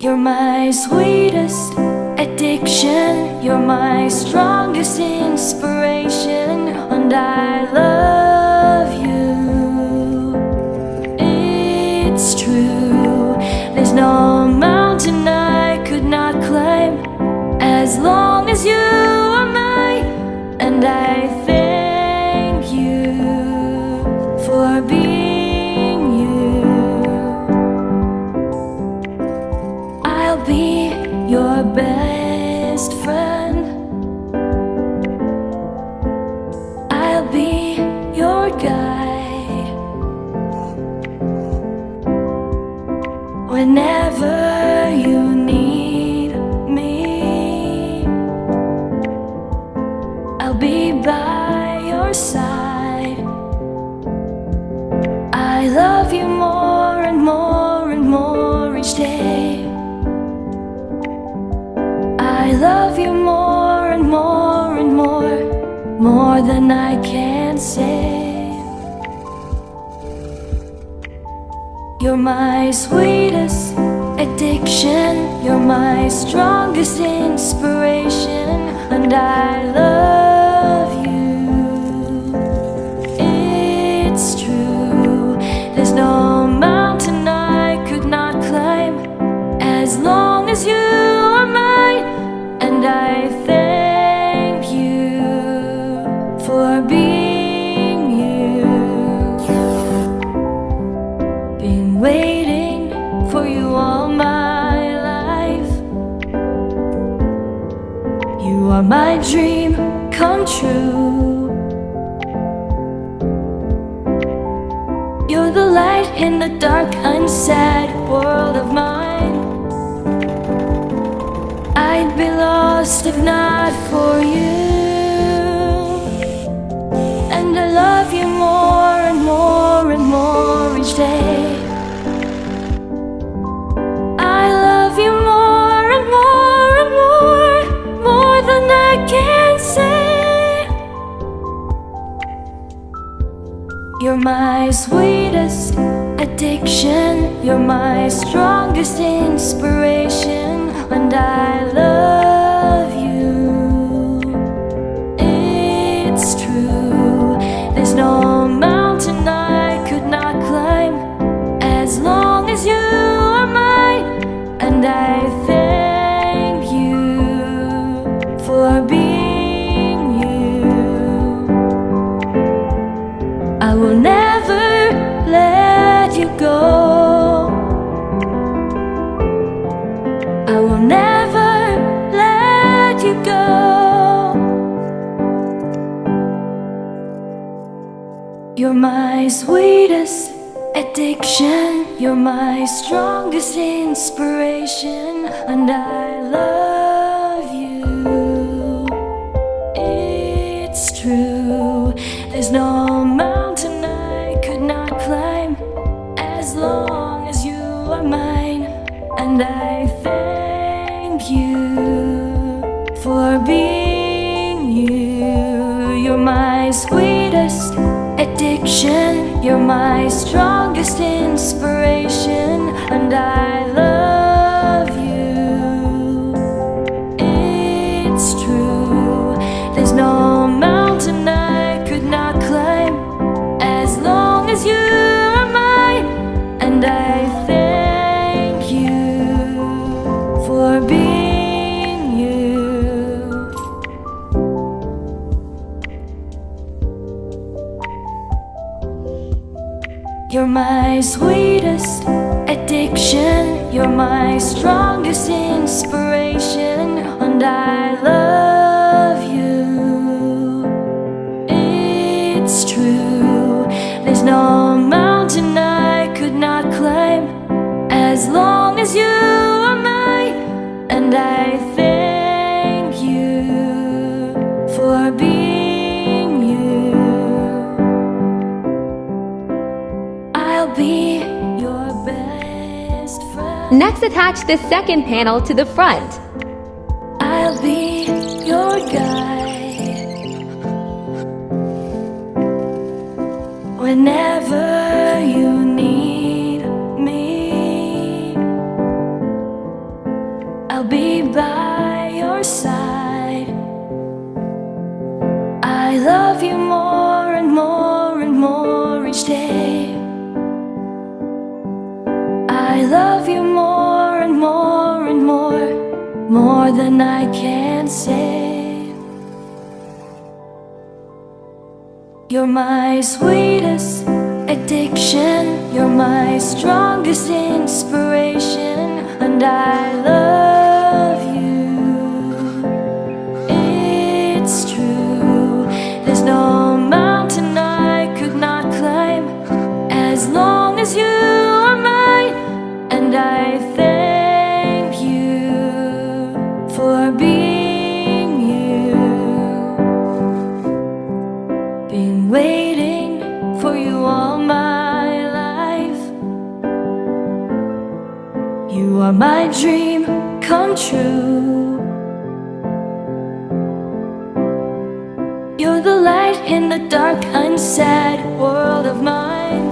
You're my sweetest addiction, you're my strongest inspiration, and I love you. It's true, there's no mountain I could not climb as long as you are mine, and I thank you for being you. I'll be your best friend, I'll be your guide whenever you need me. I'll be by your side. I love you more and more and more each day. I love you more and more and more than I can say. You're my sweetest addiction, you're my strongest inspiration, and I love you. It's true, there's no mountain I could not climb as long as you are mine, and I thank you for being you. Been waiting for you all my life. You are my dream come true. You're the light in the dark, unsad world of mine. I'd be lost if not for you, and I love you more and more and more each day. I love you more and more and more than I can say. You're my sweetest addiction, you're my strongest inspiration, and I love you. It's true, there's no mountain I could not climb as long as you are mine, and I thank you for being you. I will never let you go, I will never let you go. You're my sweetest addiction, you're my strongest inspiration, and I love you. It's true, there's no mountain I could not climb as long as you are mine, and I thank you for being you. You're my sweetest addiction, you're my strongest inspiration, and I love you. It's true, there's no mountain I could not climb as long as you are mine, and I thank you for being you. You're my sweetest addiction, you're my strongest inspiration, and I love you. It's true, there's no mountain I could not climb as long as you are mine, and I thank you for being you. I'll be your best friend. Next, attach the second panel to the front. I'll be your guide whenever you need me. I'll be by your side. I love you more and more and more each day. I love you more and more and more than I can say. You're my sweetest addiction, you're my strongest inspiration, and I love you. It's true, there's no mountain I could not climb as long as you are mine, and I thank you for being you. Been waiting for you all my life. You are my dream come true. You're the light in the dark, unsad world of mine.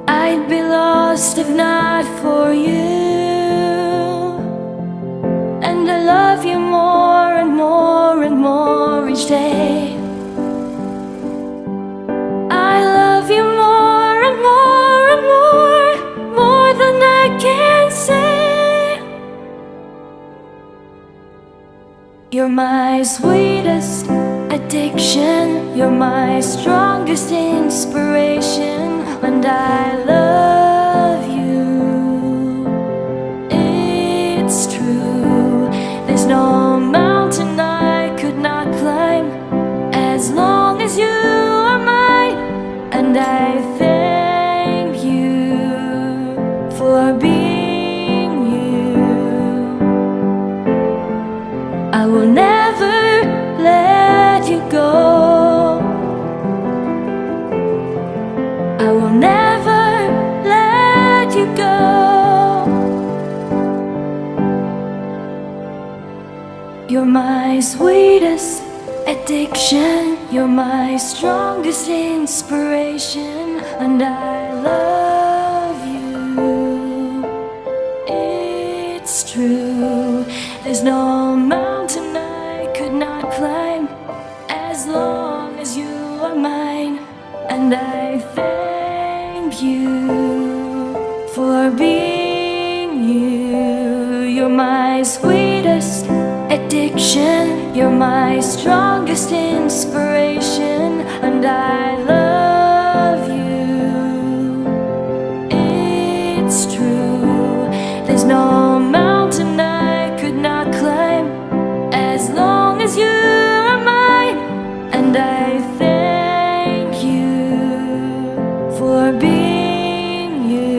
I'd be lost if not for you. And I love you more and more and more each day. I love you more and more and more than I can say. You're my sweetest addiction, you're my strongest inspiration, and I love you. It's true, there's no mountain I could not climb as long as you are mine, and I thank you for being you. I will never let you go. I will never let you go. You're my sweetest addiction, you're my strongest inspiration, and I love you. It's true, there's no mountain I could not climb as long as you are mine, and I thank you for being you. You're my sweetest addiction, you're my strongest inspiration, and I love you. It's true, there's no mountain I could not climb as long as you are mine, and I thank you for being you.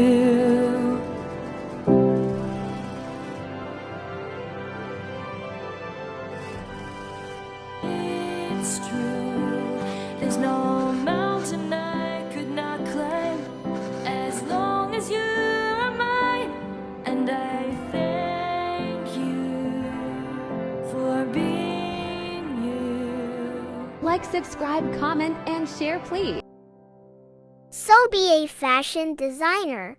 It's true, there's no mountain I could not climb as long as you are mine, and I thank you for being you. Like, subscribe, comment, and share, please. Sobiay fashion designer.